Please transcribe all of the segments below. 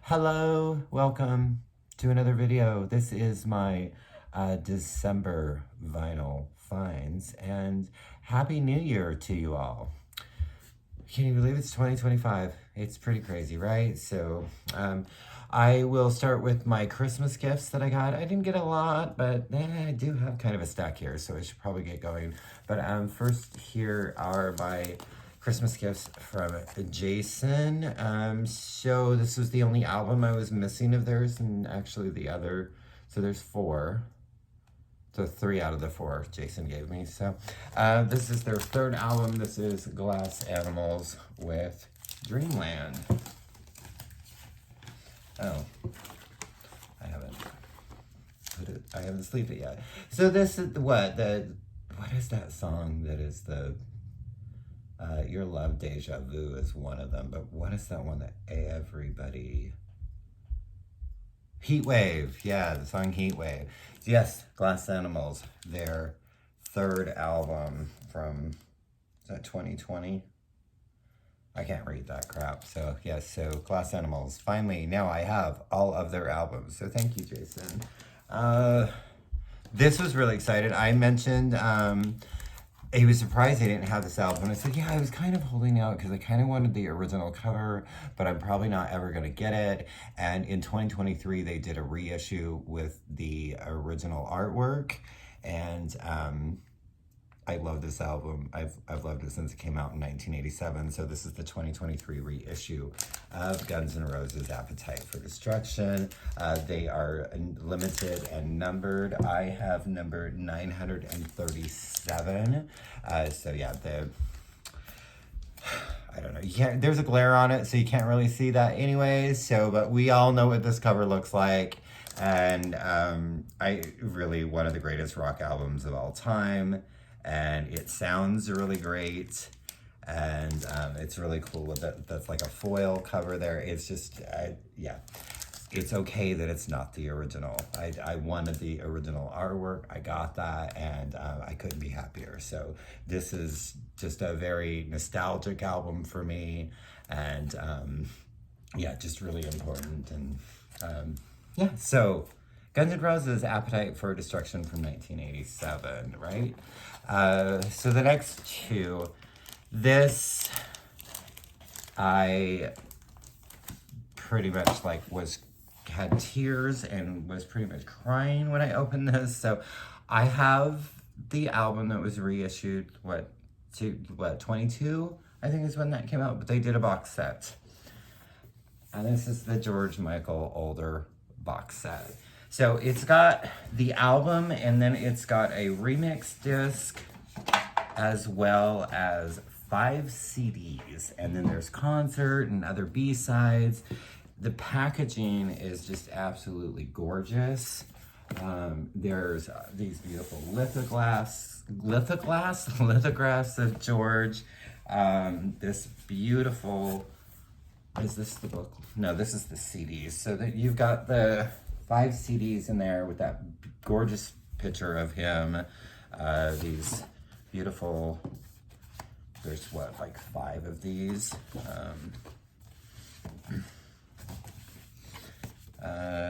Hello, welcome to another video. This is my December vinyl finds, and Happy New Year to you all. Can you believe it's 2025? It's pretty crazy, right? So I will start with my Christmas gifts that I got. I didn't get a lot, but I do have kind of a stack here, so I should probably get going. But first, here are my Christmas gifts from Jason. So this was the only album I was missing of theirs, and actually the other, so there's 4. So 3 out of the 4 Jason gave me. So this is their 3rd album. This is Glass Animals with Dreamland. Oh, I haven't sleeped it yet. So this is what is that song that is the Your Love Deja Vu is one of them, but what is that one that everybody... Heat Wave, yeah, the song Heat Wave. Yes, Glass Animals, their 3rd album from, is that 2020? I can't read that crap. So yes, so Glass Animals. Finally, now I have all of their albums. So thank you, Jason. This was really excited. I mentioned he was surprised I didn't have this album. And I said, yeah, I was kind of holding out because I kind of wanted the original cover, but I'm probably not ever going to get it. And in 2023, they did a reissue with the original artwork. And I love this album. I've loved it since it came out in 1987. So this is the 2023 reissue of Guns N' Roses' Appetite for Destruction. They are limited and numbered. I have number 937. So yeah, I don't know. There's a glare on it, so you can't really see that anyways. So, but we all know what this cover looks like. And one of the greatest rock albums of all time. And it sounds really great, and it's really cool with that. That's like a foil cover there. It's just, yeah, it's okay that it's not the original. I wanted the original artwork. I got that, and I couldn't be happier. So this is just a very nostalgic album for me, and yeah, just really important. And yeah, so Guns N' Roses' Appetite for Destruction from 1987, right? So the next 2, this, I pretty much had tears and was pretty much crying when I opened this. So I have the album that was reissued, 22, I think is when that came out, but they did a box set. And this is the George Michael older box set. So it's got the album, and then it's got a remix disc, as well as 5 CDs. And then there's concert and other B-sides. The packaging is just absolutely gorgeous. There's these beautiful lithographs of George. This beautiful, is this the book? No, this is the CDs. So that you've got the 5 CDs in there with that gorgeous picture of him. These beautiful, there's 5 of these.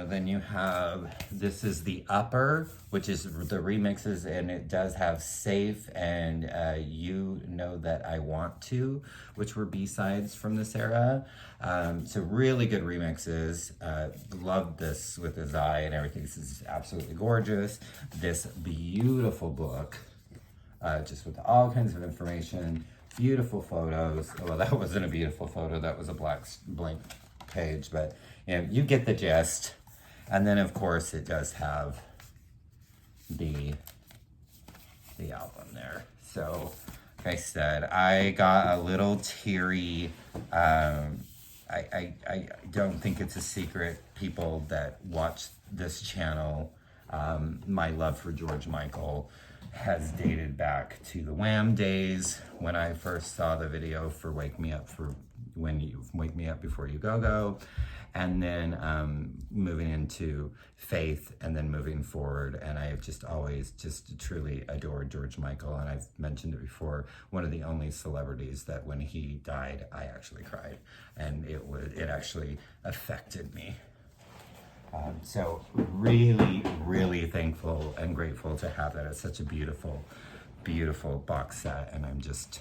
Then you have, this is the upper, which is the remixes, and it does have Safe and You Know That I Want To, which were B-sides from this era. So really good remixes. Loved this with his eye and everything. This is absolutely gorgeous. This beautiful book, just with all kinds of information, beautiful photos. Well, that wasn't a beautiful photo. That was a blank page, but you get the gist. And then of course it does have the album there. So like I said, I got a little teary. I don't think it's a secret, people that watch this channel. My love for George Michael has dated back to the Wham days when I first saw the video for Wake Me Up Before You Go Go. and then moving into Faith, and then moving forward. And I've just always just truly adored George Michael, and I've mentioned it before, one of the only celebrities that when he died, I actually cried, and it actually affected me. So really, really thankful and grateful to have that. It's such a beautiful, beautiful box set, and I'm just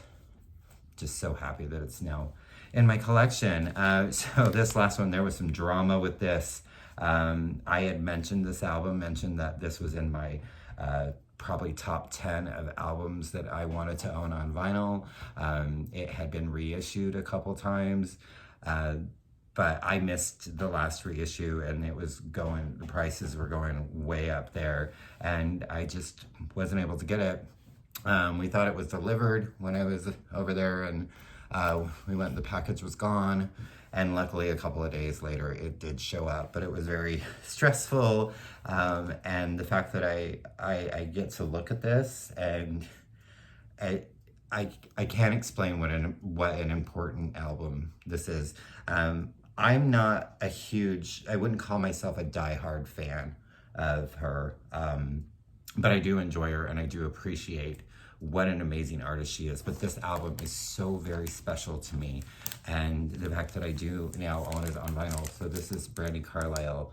so happy that it's now in my collection. So this last one, there was some drama with this. I had mentioned this album, mentioned that this was in my probably top 10 of albums that I wanted to own on vinyl. It had been reissued a couple times, but I missed the last reissue, and the prices were going way up there, and I just wasn't able to get it. We thought it was delivered when I was over there, and we went, the package was gone, and luckily a couple of days later it did show up, but it was very stressful, and the fact that I get to look at this, and I can't explain what an important album this is. I'm not I wouldn't call myself a diehard fan of her, but I do enjoy her, and I do appreciate what an amazing artist she is. But this album is so very special to me, and the fact that I do now own it on vinyl. So this is Brandi Carlile,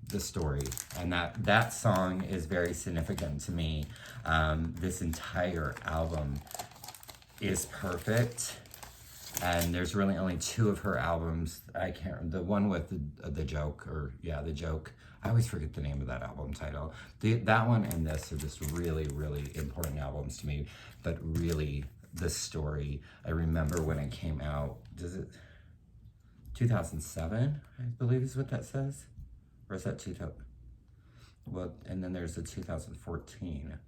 The Story, and that song is very significant to me. This entire album is perfect, and there's really only two of her albums. I can't, the one with the joke, the joke. I always forget the name of that album title. That one and this are just really, really important albums to me. But really, The Story, I remember when it came out, 2007, I believe is what that says? Or is that 2000? Well, and then there's the 2014.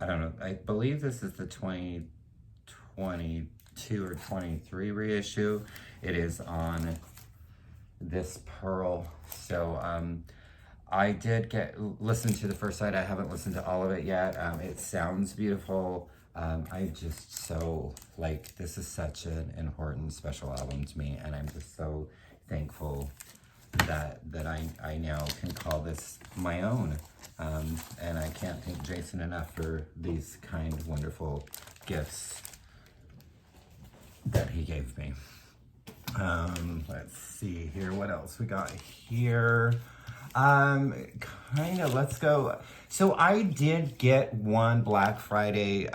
I don't know. I believe this is the 2022 or 23 reissue. It is on this Pearl. So I did listen to the first side. I haven't listened to all of it yet. It sounds beautiful. I just so this is such an important, special album to me, and I'm just so thankful that I now can call this my own. And I can't thank Jason enough for these kind, wonderful gifts that he gave me. Let's see here, what else we got here. Let's go. So I did get one Black Friday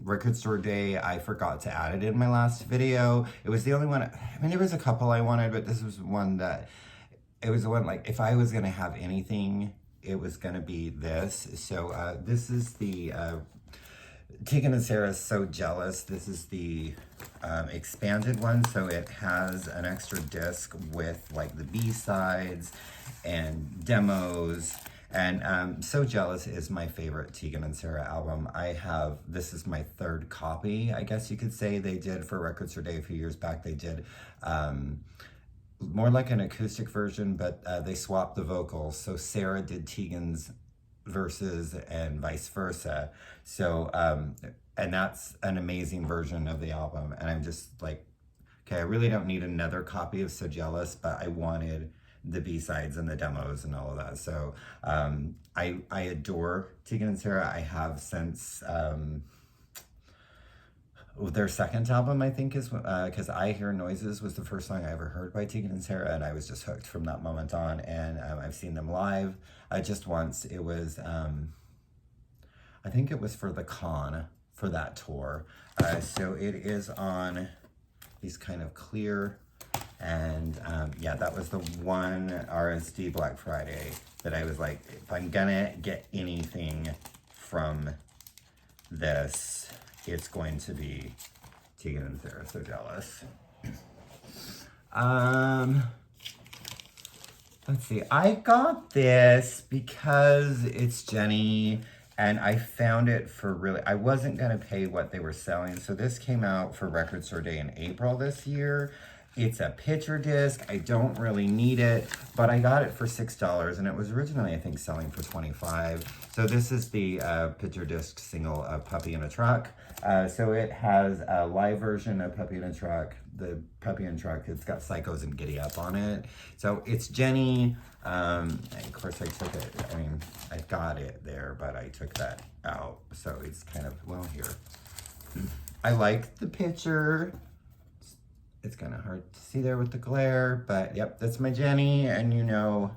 record store day. I forgot to add it in my last video. It was the only one. I mean, there was a couple I wanted, but this was one that, it was the one, if I was gonna have anything, it was gonna be this. So this is the Tegan and Sara's So Jealous. This is the expanded one, so it has an extra disc with the B-sides and demos, and So Jealous is my favorite Tegan and Sara album. This is my third copy, I guess you could say. They did, for Record Store Day a few years back, they did more like an acoustic version, but they swapped the vocals, so Sara did Tegan's verses and vice versa. So and that's an amazing version of the album, and I'm just okay, I really don't need another copy of So Jealous, but I wanted the B-sides and the demos and all of that. So I adore Tegan and Sara. I have since their second album, I think, is because I Hear Noises was the first song I ever heard by Tegan and Sara, and I was just hooked from that moment on. And I've seen them live just once. It was I think it was for the Con, for that tour. So it is on these kind of clear, and yeah, that was the one RSD Black Friday that I was like, if I'm gonna get anything from this, it's going to be Tegan and Sara, So Jealous. Let's see, I got this because it's Jenny, and I found it for really, I wasn't gonna pay what they were selling. So this came out for Record Store Day in April this year, It's a picture disc. I don't really need it, but I got it for $6, and it was originally, I think, selling for $25. So this is the picture disc single of Puppy in a Truck. So it has a live version of Puppy in a Truck. The Puppy in a Truck, it's got Psychos and Giddy Up on it. So it's Jenny. Of course, I took it. I mean, I got it there, but I took that out. So it's kind of, well, here. I like the picture. It's kind of hard to see there with the glare, but yep, that's my Jenny. And you know,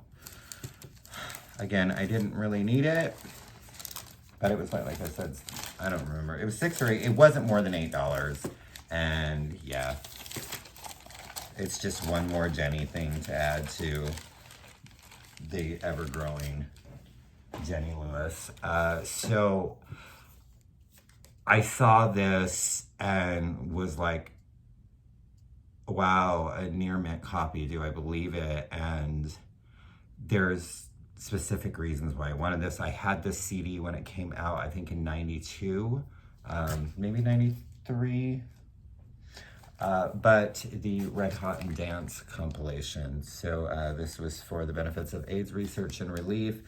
again, I didn't really need it, but it was like I said, I don't remember. It was $6 or $8. It wasn't more than $8. And yeah, it's just one more Jenny thing to add to the ever-growing Jenny Lewis. So I saw this and was like, wow, a near mint copy, do I believe it? And there's specific reasons why I wanted this. I had this CD when it came out, I think in 92, maybe 93. But the Red Hot and Dance compilation. So this was for the benefits of AIDS research and relief.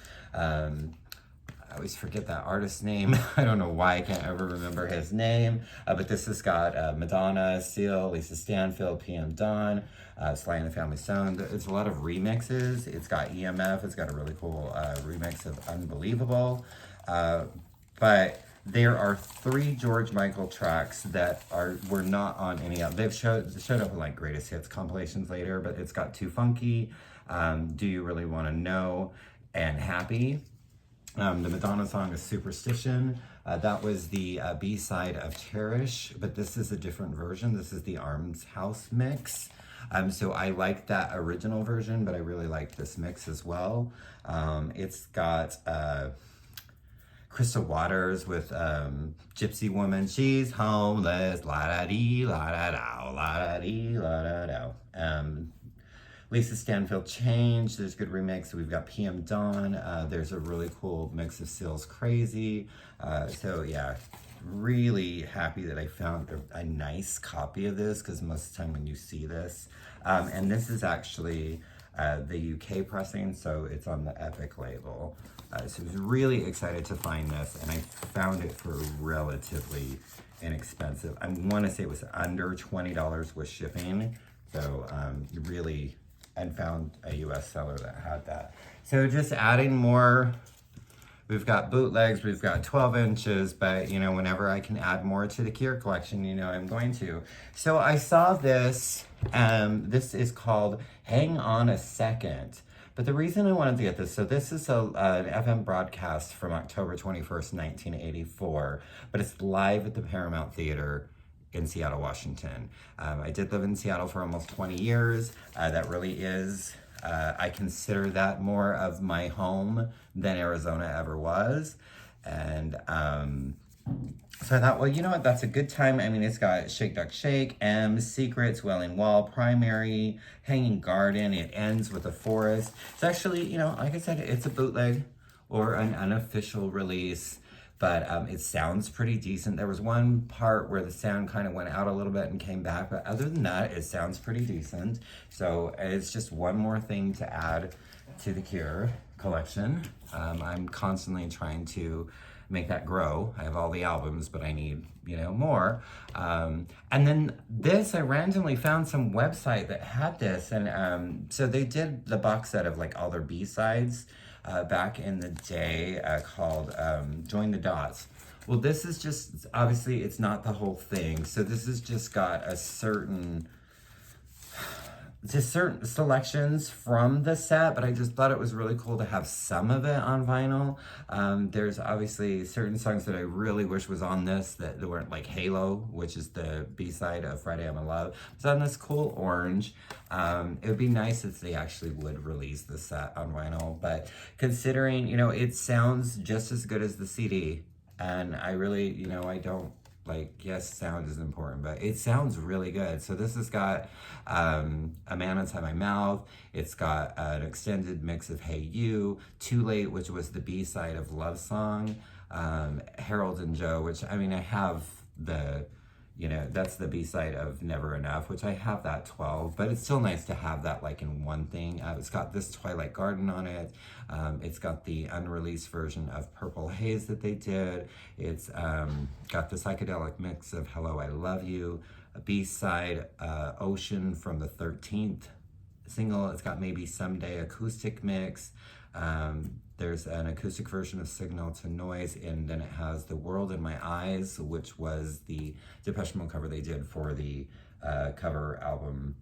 I always forget that artist's name. I don't know why I can't ever remember his name. But this has got Madonna, Seal, Lisa Stanfield, PM Dawn, Sly and the Family Stone. It's a lot of remixes. It's got EMF. It's got a really cool remix of Unbelievable. But there are 3 George Michael tracks that were not on any of. They've showed up in like greatest hits compilations later, but it's got Too Funky, Do You Really Want to Know, and Happy. The Madonna song is Superstition. That was the B-side of Cherish, but this is a different version. This is the Arms House mix. So I like that original version, but I really like this mix as well. It's got Crystal Waters with Gypsy Woman, She's Homeless, la-da-dee, la-da-dow, la-da-dee, la-da-dow. Lisa Stanfield, Change, there's good remix. We've got PM Dawn, there's a really cool mix of Seal's Crazy. So yeah, really happy that I found a nice copy of this, because most of the time when you see this, and this is actually the UK pressing, so it's on the Epic label. So I was really excited to find this, and I found it for relatively inexpensive. I want to say it was under $20 with shipping. So really, and found a US seller that had that. So just adding more. We've got bootlegs, we've got 12 inches, but you know, whenever I can add more to the Cure collection, you know I'm going to. So I saw this, this is called Hang On a Second. But the reason I wanted to get this, so this is an FM broadcast from October 21st, 1984, but it's live at the Paramount Theater in Seattle, Washington. I did live in Seattle for almost 20 years. That really is, I consider that more of my home than Arizona ever was. And so I thought, well, you know what, that's a good time. I mean, it's got Shake Duck Shake, M, Secrets, Wailing Wall, Primary, Hanging Garden. It ends with a forest. It's actually, you know, like I said, it's a bootleg or an unofficial release, but it sounds pretty decent. There was one part where the sound kind of went out a little bit and came back, but other than that, it sounds pretty decent. So it's just one more thing to add to the Cure collection. I'm constantly trying to make that grow. I have all the albums, but I need, you know, more. And then this, I randomly found some website that had this, and so they did the box set of like all their B-sides back in the day called Join the Dots. Well, this is just, obviously it's not the whole thing. So this has just got a certain selections from the set, but I just thought it was really cool to have some of it on vinyl. There's obviously certain songs that I really wish was on this that weren't, like Halo, which is the B-side of Friday I'm in Love. It's on this cool orange. It would be nice if they actually would release the set on vinyl, but considering, you know, it sounds just as good as the CD, and I really, you know, I don't, like, yes, sound is important, but it sounds really good. So this has got A Man Inside My Mouth. It's got an extended mix of Hey You, Too Late, which was the B-side of Love Song, Harold and Joe, which, I mean, I have the you know, that's the B-side of Never Enough, which I have that 12, but it's still nice to have that like in one thing. It's got this Twilight Garden on it. It's got the unreleased version of Purple Haze that they did. It's got the psychedelic mix of Hello, I Love You, a B-side, Ocean from the 13th single. It's got Maybe Someday acoustic mix. There's an acoustic version of Signal to Noise, and then it has The World in My Eyes, which was the Depeche Mode cover they did for the cover album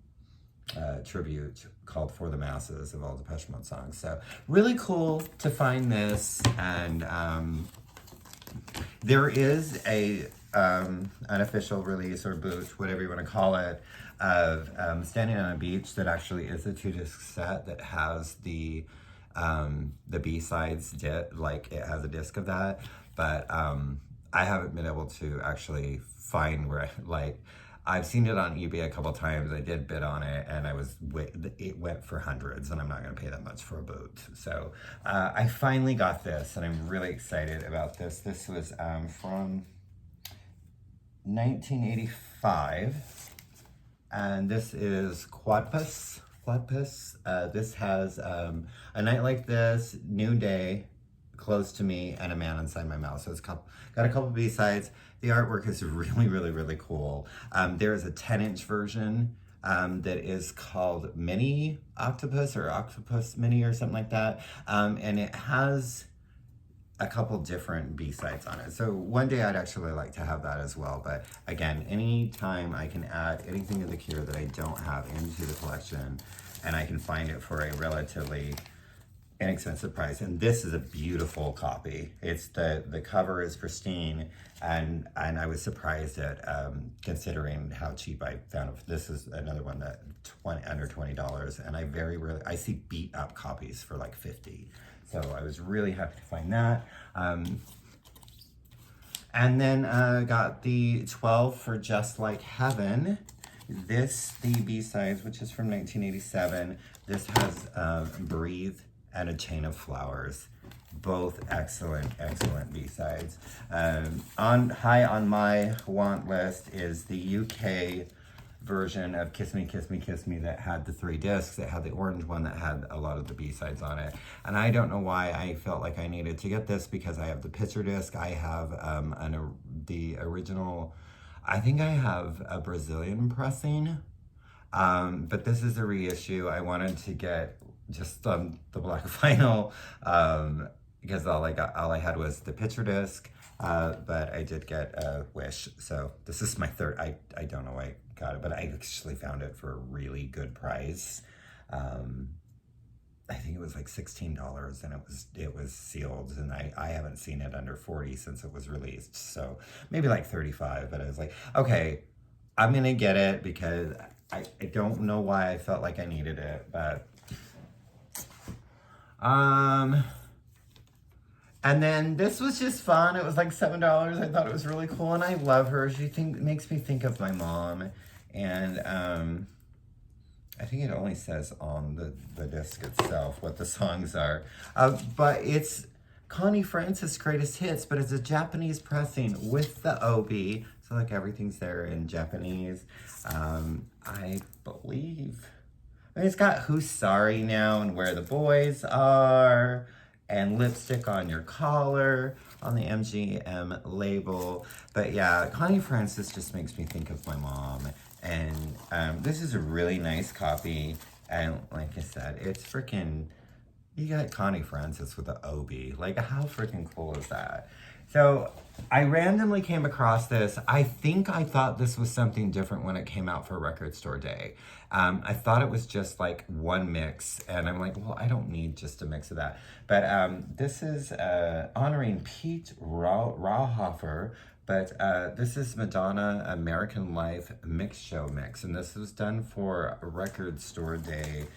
tribute called For the Masses of all Depeche Mode songs. So really cool to find this, and there is a unofficial release or boot, whatever you want to call it, of Standing on a Beach that actually is a 2-disc set that has the B-sides, like it has a disc of that, but I haven't been able to actually find where, like, I've seen it on eBay a couple times. I did bid on it, and it went for hundreds, and I'm not going to pay that much for a boot. So I finally got this, and I'm really excited about this. This was from 1985, and this is Quadpus. This has A Night Like This, New Day, Close to Me, and A Man Inside My Mouth. So it's got a couple B-sides. The artwork is really, really, really cool. There is a 10-inch version that is called Mini Octopus or Octopus Mini or something like that. And it has a couple different B-sides on it. So one day I'd actually like to have that as well. But again, anytime I can add anything to the Cure that I don't have into the collection, and I can find it for a relatively inexpensive price. And this is a beautiful copy. It's the cover is pristine, and I was surprised at considering how cheap I found it. This is another one that under $20, and I very rarely I see beat up copies for like 50. So I was really happy to find that. And then got the 12 for Just Like Heaven. The B-sides, which is from 1987. This has Breathe and A Chain of Flowers. Both excellent B-sides. High on my want list is the UK version of Kiss Me, Kiss Me, Kiss Me that had the 3 discs. It had the orange one that had a lot of the B-sides on it. And I don't know why I felt like I needed to get this, because I have the picture disc. I have the original, I think I have a Brazilian pressing, but this is a reissue. I wanted to get just the black vinyl, because all I had was the picture disc, but I did get a Wish. So this is my third. I don't know why I got it, but I actually found it for a really good price. I think it was like $16, and it was sealed, and I haven't seen it under 40 since it was released. So maybe like 35, but I was like, okay, I'm gonna get it because I don't know why I felt like I needed it, but and then this was just fun. It was like $7. I thought it was really cool, and I love her. She makes me think of my mom, and I think it only says on the disc itself what the songs are. But it's Connie Francis' Greatest Hits, but it's a Japanese pressing with the OB. So like everything's there in Japanese. I believe. I mean, it's got Who's Sorry Now and Where the Boys Are and Lipstick on Your Collar on the MGM label. But yeah, Connie Francis just makes me think of my mom. And this is a really nice copy. And like I said, it's freaking, you got Connie Francis with the OB. Like, how freaking cool is that? So I randomly came across this. I think I thought this was something different when it came out for Record Store Day. I thought it was just like one mix, and I'm like, well, I don't need just a mix of that. But this is honoring Pete Rauhofer, but this is Madonna American Life Mix Show Mix, and this was done for Record Store Day.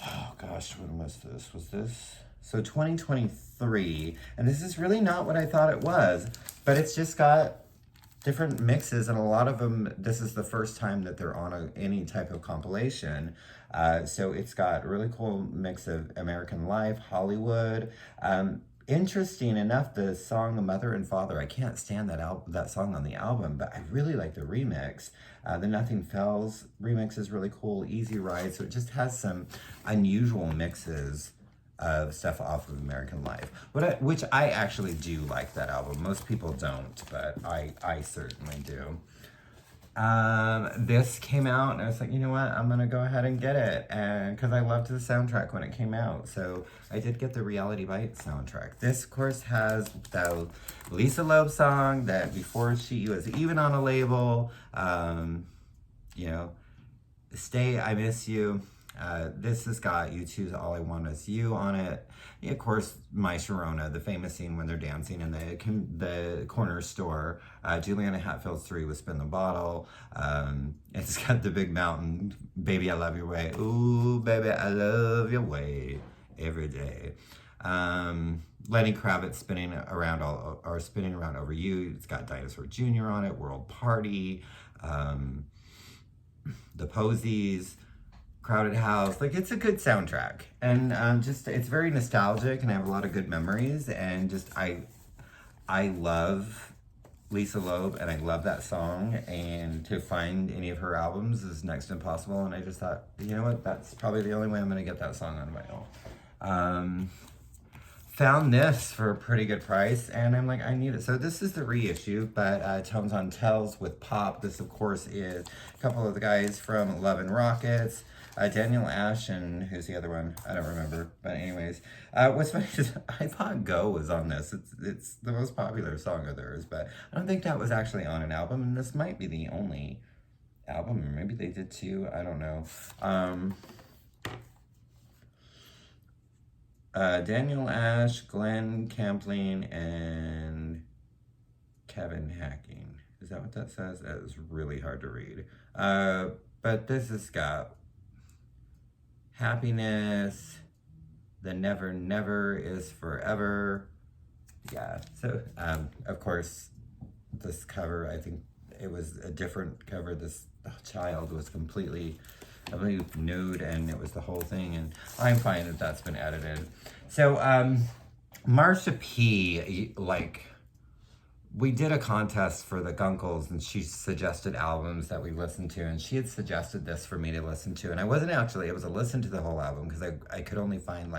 Oh gosh, when was this? Was this? So 2023, and this is really not what I thought it was, but it's just got different mixes, and a lot of them, this is the first time that they're on any type of compilation. So it's got a really cool mix of American Life, Hollywood. interesting enough, the song Mother and Father, I can't stand that song on the album, but I really like the remix. The Nothing Fails remix is really cool, Easy Ride, so it just has some unusual mixes of stuff off of American Life, which I actually do like that album. Most people don't, but I certainly do. This came out and I was like, you know what, I'm gonna go ahead and get it, and because I loved the soundtrack when it came out, so I did get the Reality Bites soundtrack. This of course has the Lisa Loeb song that before she was even on a label, you know, Stay, I Miss You. This has got You Choose All I Want Is You on it. Yeah, of course, My Sharona, the famous scene when they're dancing in the corner store. Juliana Hatfield's 3 with Spin the Bottle. It's got the big mountain, Baby I Love Your Way. Ooh, baby, I love your way every day. Lenny Kravitz spinning around over you. It's got Dinosaur Jr. on it, World Party, The Posies, Crowded House. Like, it's a good soundtrack, and it's very nostalgic, and I have a lot of good memories, and just I love Lisa Loeb, and I love that song, and to find any of her albums is next to impossible, and I just thought, you know what, that's probably the only way I'm gonna get that song on vinyl. Found this for a pretty good price, and I'm like, I need it. So this is the reissue, but Tones on Tells with Pop. This, of course, is a couple of the guys from Love and Rockets. Daniel Ash and who's the other one? I don't remember. But anyways, what's funny is I thought Go was on this. It's the most popular song of theirs, but I don't think that was actually on an album, and this might be the only album, or maybe they did two. I don't know. Daniel Ash, Glenn Campling, and Kevin Hacking. Is that what that says? That is really hard to read. But this has got Happiness, The Never Never Is Forever. Yeah, so of course, this cover, I think it was a different cover. This child was completely, I believe, nude, and it was the whole thing, and I'm fine that that's been edited. So, Marsha P, like, we did a contest for the Gunkles, and she suggested albums that we listened to, and she had suggested this for me to listen to, and I wasn't actually able to listen to the whole album because I could only find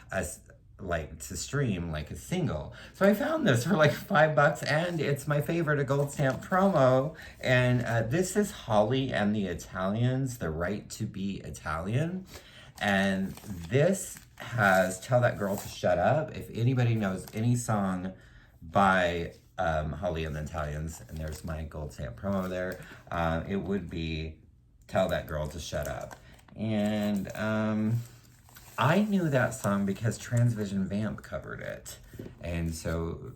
to stream like a single. So I found this for like $5, and it's my favorite, a gold stamp promo, and this is Holly and the Italians, The Right to Be Italian, and this has Tell That Girl to Shut Up. If anybody knows any song by Holly and the Italians, and there's my gold stamp promo there, it would be Tell That Girl to Shut Up. And I knew that song because Transvision Vamp covered it, and so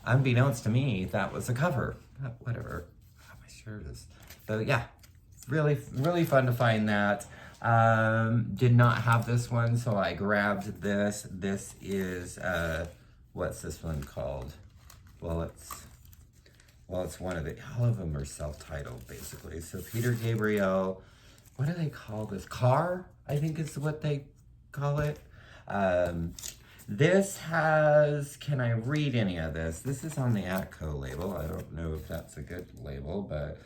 unbeknownst to me, that was a cover. Whatever, my shirt is. So yeah, really, really fun to find that. Did not have this one, so I grabbed this. This is what's this one called? Well, it's one of the, all of them are self-titled, basically. So Peter Gabriel, what do they call this? Car, I think is what they call it. This has, can I read any of this? This is on the Atco label. I don't know if that's a good label, but,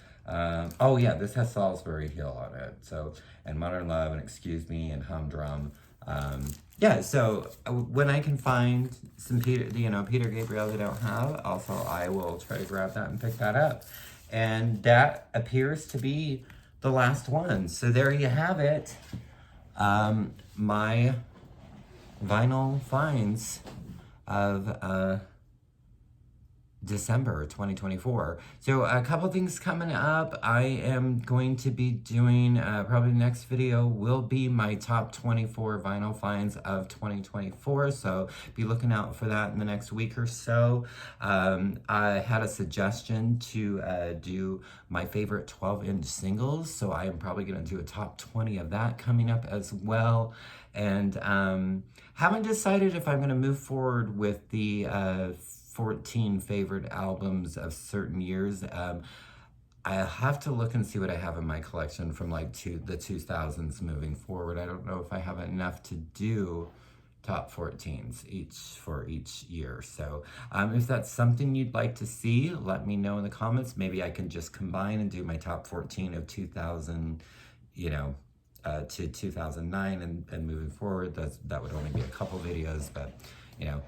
oh yeah, this has Salisbury Hill on it. So, and Modern Love, and Excuse Me, and Humdrum. Yeah, so when I can find some Peter Gabriel that I don't have, also I will try to grab that and pick that up. And that appears to be the last one. So there you have it. My vinyl finds of December 2024. So a couple things coming up. I am going to be doing, probably the next video will be my top 24 vinyl finds of 2024. So be looking out for that in the next week or so. I had a suggestion to do my favorite 12-inch singles. So I am probably going to do a top 20 of that coming up as well. And haven't decided if I'm going to move forward with the 14 favorite albums of certain years. I have to look and see what I have in my collection from like the 2000s moving forward. I don't know if I have enough to do top 14s for each year. So if that's something you'd like to see, let me know in the comments. Maybe I can just combine and do my top 14 of 2000, to 2009 and moving forward. That would only be a couple videos, but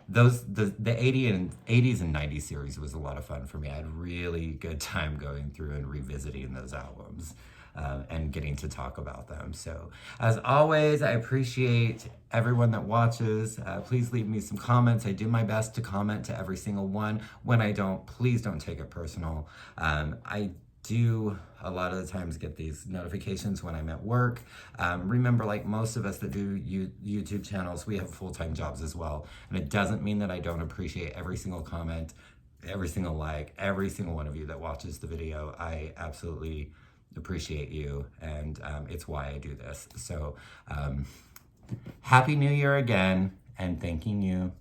the 80s and 90s series was a lot of fun for me. I had really good time going through and revisiting those albums. And getting to talk about them. So as always, I appreciate everyone that watches. Please leave me some comments. I do my best to comment to every single one. When I don't, please don't take it personal. I do a lot of the times get these notifications when I'm at work. Remember, like most of us that do YouTube channels, we have full-time jobs as well. And it doesn't mean that I don't appreciate every single comment, every single like, every single one of you that watches the video. I absolutely appreciate you, and it's why I do this. So happy New Year again, and thanking you.